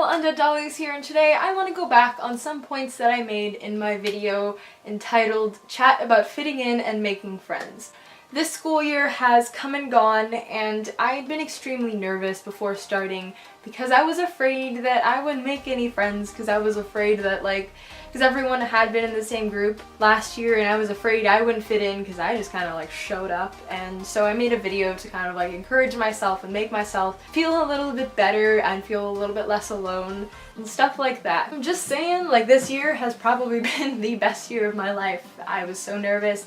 Undead Dollies here, and today I want to go back on some points that I made in my video entitled Chat About Fitting In and Making Friends. This school year has come and gone, and I had been extremely nervous before starting because I was afraid that I wouldn't make any friends, because I was afraid that because everyone had been in the same group last year and I was afraid I wouldn't fit in because I just kind of showed up. And so I made a video to kind of encourage myself and make myself feel a little bit better and feel a little bit less alone and stuff like that. I'm just saying, this year has probably been the best year of my life. I was so nervous,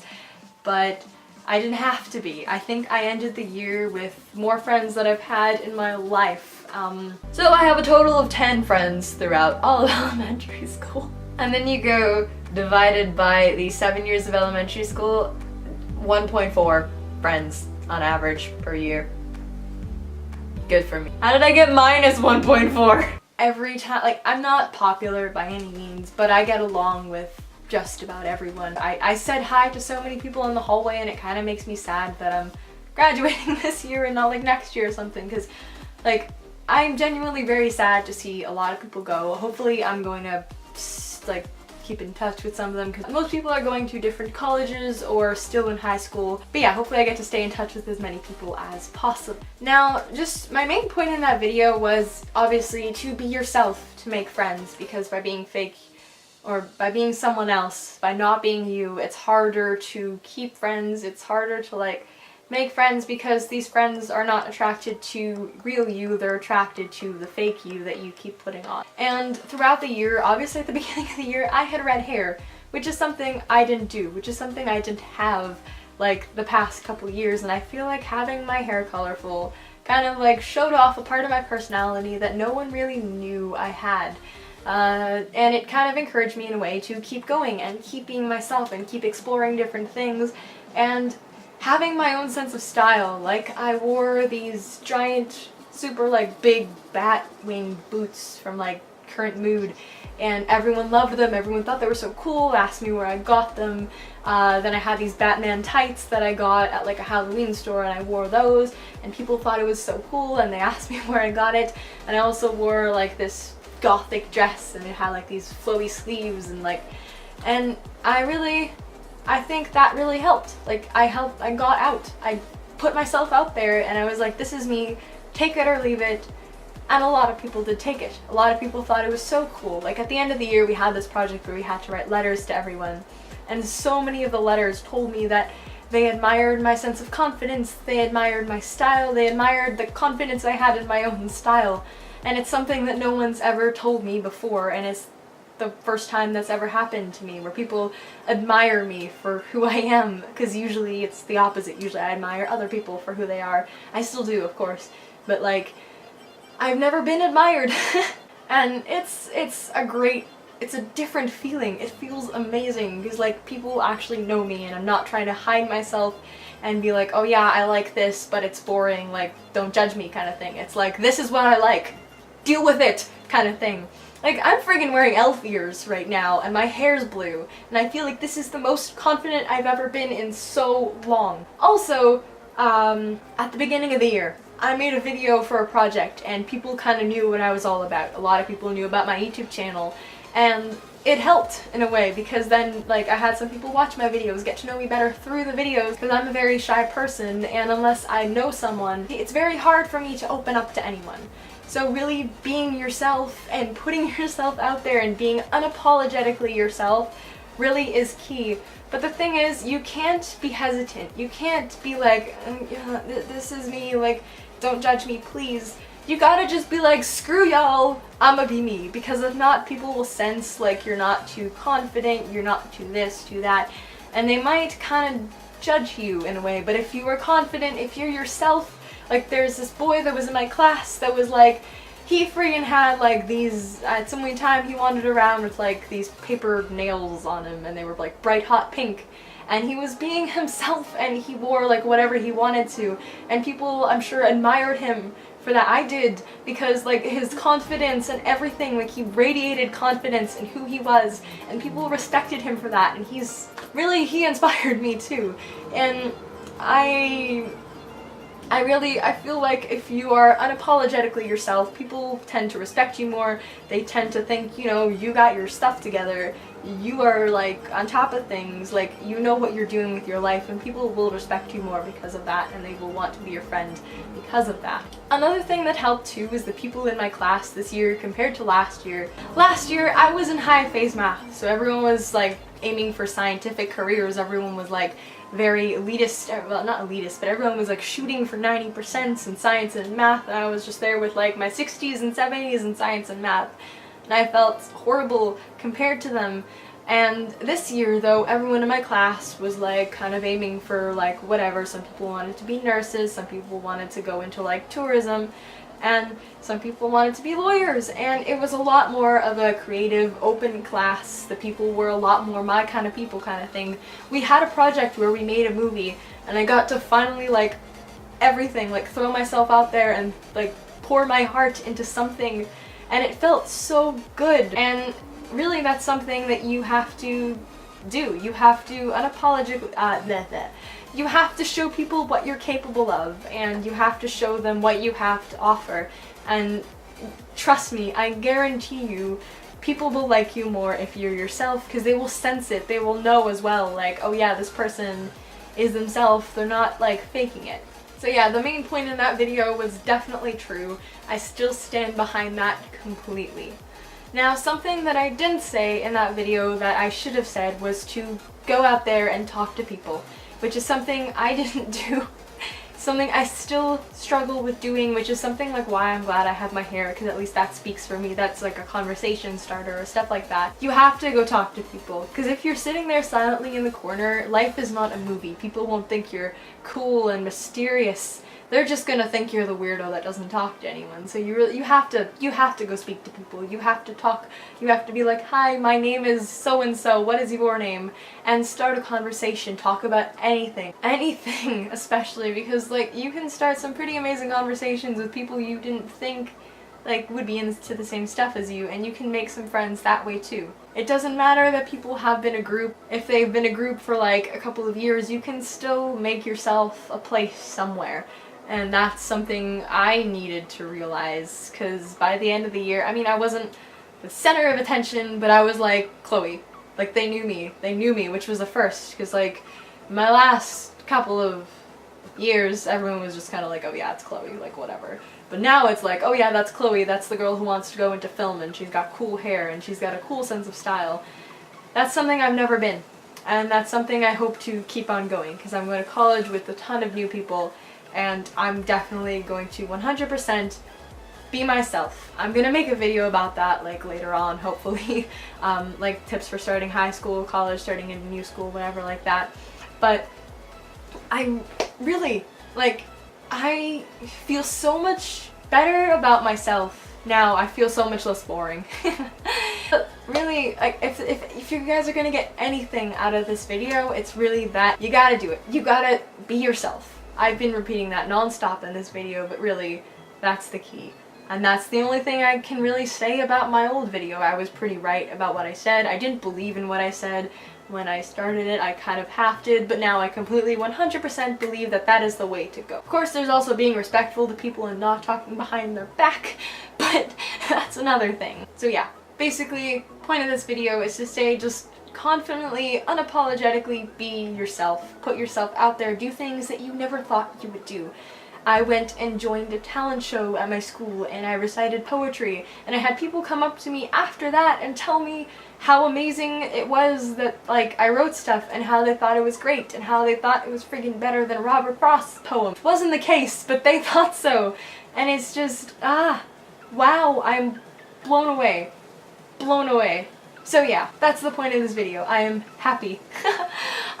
but I didn't have to be. I think I ended the year with more friends that I've had in my life. So I have a total of 10 friends throughout all of elementary school. And then you go divided by the 7 years of elementary school, 1.4 friends on average per year. Good for me. How did I get minus 1.4? Every time, I'm not popular by any means, but I get along with just about everyone. I said hi to so many people in the hallway, and it kind of makes me sad that I'm graduating this year and not next year or something, because I'm genuinely very sad to see a lot of people go. Hopefully I'm going to keep in touch with some of them, because most people are going to different colleges or still in high school. But yeah, hopefully I get to stay in touch with as many people as possible. Now, just my main point in that video was obviously to be yourself, to make friends, because by being fake or by being someone else, by not being you, it's harder to keep friends, it's harder to make friends, because these friends are not attracted to real you, they're attracted to the fake you that you keep putting on. And throughout the year, obviously at the beginning of the year, I had red hair, which is something I didn't do, which is something I didn't have the past couple years, and I feel like having my hair colorful kind of showed off a part of my personality that no one really knew I had. And it kind of encouraged me in a way to keep going and keep being myself and keep exploring different things and having my own sense of style. I wore these giant, super big bat wing boots from Current Mood, and everyone loved them, everyone thought they were so cool, asked me where I got them. Then I had these Batman tights that I got at a Halloween store, and I wore those, and people thought it was so cool, and they asked me where I got it. And I also wore this gothic dress, and it had these flowy sleeves, and I think that really helped. I got out. I put myself out there, and I was like, this is me, take it or leave it. And a lot of people did take it. A lot of people thought it was so cool. At the end of the year, we had this project where we had to write letters to everyone, and so many of the letters told me that they admired my sense of confidence, they admired my style, they admired the confidence I had in my own style. And it's something that no one's ever told me before, and it's the first time that's ever happened to me, where people admire me for who I am, because usually it's the opposite. Usually I admire other people for who they are. I still do, of course, but I've never been admired. And it's a different feeling. It feels amazing, because people actually know me, and I'm not trying to hide myself and be oh yeah, I like this, but it's boring, don't judge me kind of thing. It's this is what I like, deal with it kind of thing. I'm friggin' wearing elf ears right now, and my hair's blue, and I feel this is the most confident I've ever been in so long. Also, at the beginning of the year, I made a video for a project, and people kind of knew what I was all about. A lot of people knew about my YouTube channel, and it helped in a way, because then I had some people watch my videos, get to know me better through the videos, because I'm a very shy person, and unless I know someone, it's very hard for me to open up to anyone. So really being yourself and putting yourself out there and being unapologetically yourself really is key. But the thing is, you can't be hesitant. You can't be this is me, don't judge me, please. You gotta just be screw y'all, I'ma be me. Because if not, people will sense you're not too confident, you're not too this, too that, and they might kind of judge you in a way. But if you are confident, if you're yourself, there's this boy that was in my class that was he friggin' had these, at some time he wandered around with these paper nails on him, and they were bright hot pink, and he was being himself, and he wore whatever he wanted to, and people, I'm sure, admired him for that. I did, because his confidence and everything, he radiated confidence in who he was, and people respected him for that, and he inspired me too. And I feel like if you are unapologetically yourself, people tend to respect you more. They tend to think, you know, you got your stuff together, you are like on top of things, like you know what you're doing with your life, and people will respect you more because of that, and they will want to be your friend because of that. Another thing that helped too is the people in my class this year compared to last year. Last year I was in high phase math, so everyone was like aiming for scientific careers, everyone was like very elitist, well not elitist, but everyone was like shooting for 90% in science and math, and I was just there with like my 60s and 70s in science and math, and I felt horrible compared to them. And this year though, everyone in my class was like kind of aiming for like whatever. Some people wanted to be nurses, some people wanted to go into like tourism, and some people wanted to be lawyers, and it was a lot more of a creative, open class. The people were a lot more my kind of people kind of thing. We had a project where we made a movie, and I got to finally like everything, like throw myself out there and like pour my heart into something, and it felt so good. And really that's something that you have to do. You have to unapologetically, you have to show people what you're capable of, and you have to show them what you have to offer. And trust me, I guarantee you, people will like you more if you're yourself, because they will sense it. They will know as well, like, oh yeah, this person is themselves, they're not like faking it. So yeah, the main point in that video was definitely true. I still stand behind that completely. Now, something that I didn't say in that video that I should have said was to go out there and talk to people, which is something I didn't do, something I still struggle with doing, which is something like why I'm glad I have my hair, because at least that speaks for me. That's like a conversation starter or stuff like that. You have to go talk to people, because if you're sitting there silently in the corner, life is not a movie. People won't think you're cool and mysterious. They're just gonna think you're the weirdo that doesn't talk to anyone. So you have to go speak to people. You have to talk. You have to be like, hi, my name is so and so. What is your name? And start a conversation. Talk about anything, especially because like you can start some pretty amazing conversations with people you didn't think like would be into the same stuff as you, and you can make some friends that way too. It doesn't matter that people have been a group. If they've been a group for like a couple of years, you can still make yourself a place somewhere. And that's something I needed to realize, because by the end of the year, I mean, I wasn't the center of attention, but I was like Chloe. Like, they knew me, which was a first, because like my last couple of years, everyone was just kind of like, oh yeah, it's Chloe, like whatever. But now it's like, oh yeah, that's Chloe, that's the girl who wants to go into film, and she's got cool hair, and she's got a cool sense of style. That's something I've never been, and that's something I hope to keep on going, because I'm going to college with a ton of new people, and I'm definitely going to 100% be myself. I'm gonna make a video about that like later on, hopefully, like tips for starting high school, college, starting in new school, whatever like that. But I really, like, I feel so much better about myself now. I feel so much less boring. But really, like, if you guys are gonna get anything out of this video, it's really that you gotta do it. You gotta be yourself. I've been repeating that non-stop in this video, but really, that's the key. And that's the only thing I can really say about my old video. I was pretty right about what I said. I didn't believe in what I said when I started it. I kind of half did, but now I completely 100% believe that that is the way to go. Of course, there's also being respectful to people and not talking behind their back, but that's another thing. So yeah, basically, point of this video is to say just confidently, unapologetically be yourself. Put yourself out there. Do things that you never thought you would do. I went and joined a talent show at my school, and I recited poetry, and I had people come up to me after that and tell me how amazing it was that, like, I wrote stuff, and how they thought it was great, and how they thought it was friggin' better than Robert Frost's poem. It wasn't the case, but they thought so. And it's just, wow, I'm blown away. Blown away. So yeah, that's the point of this video. I am happy.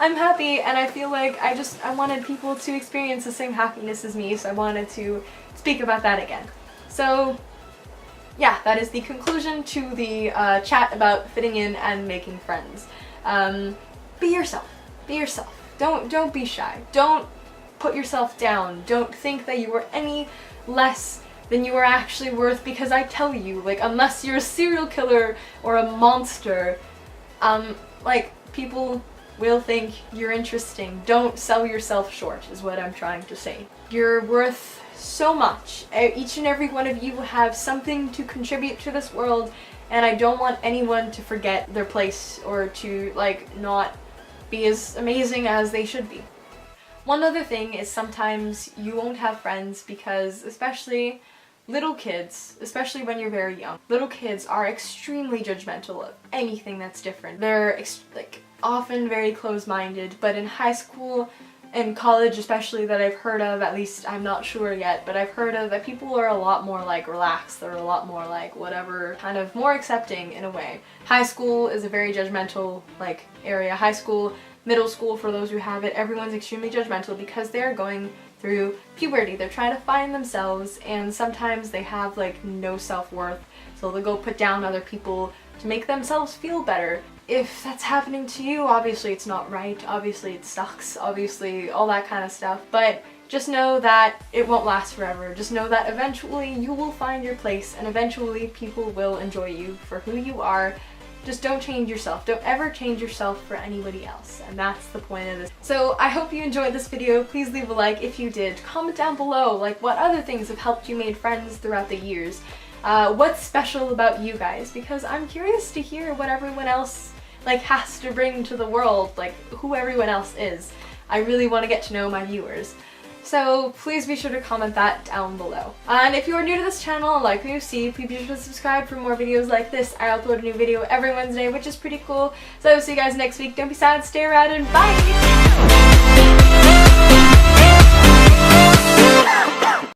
I'm happy, and I feel like I wanted people to experience the same happiness as me, so I wanted to speak about that again. So yeah, that is the conclusion to the chat about fitting in and making friends. Be yourself. Be yourself. Don't be shy. Don't put yourself down. Don't think that you are any less than you are actually worth, because I tell you, like, unless you're a serial killer or a monster, like, people will think you're interesting. Don't sell yourself short is what I'm trying to say. You're worth so much. Each and every one of you have something to contribute to this world, and I don't want anyone to forget their place or to like not be as amazing as they should be. One other thing is sometimes you won't have friends because especially little kids, especially when you're very young, little kids are extremely judgmental of anything that's different. They're like often very close-minded, but in high school and college especially that I've heard of, at least I'm not sure yet, but I've heard of that people are a lot more like relaxed, they're a lot more like whatever, kind of more accepting in a way. High school is a very judgmental like area. High school, middle school, for those who have it, everyone's extremely judgmental because they're going through puberty. They're trying to find themselves, and sometimes they have like no self-worth, so they'll go put down other people to make themselves feel better. If that's happening to you, obviously it's not right, obviously it sucks, obviously all that kind of stuff, but just know that it won't last forever. Just know that eventually you will find your place and eventually people will enjoy you for who you are. Just don't change yourself. Don't ever change yourself for anybody else. And that's the point of this. So I hope you enjoyed this video. Please leave a like if you did. Comment down below like what other things have helped you make friends throughout the years. What's special about you guys? Because I'm curious to hear what everyone else like has to bring to the world, like who everyone else is. I really want to get to know my viewers. So please be sure to comment that down below. And if you are new to this channel and like what you see, please be sure to subscribe for more videos like this. I upload a new video every Wednesday, which is pretty cool. So I will see you guys next week. Don't be sad, stay around, and bye!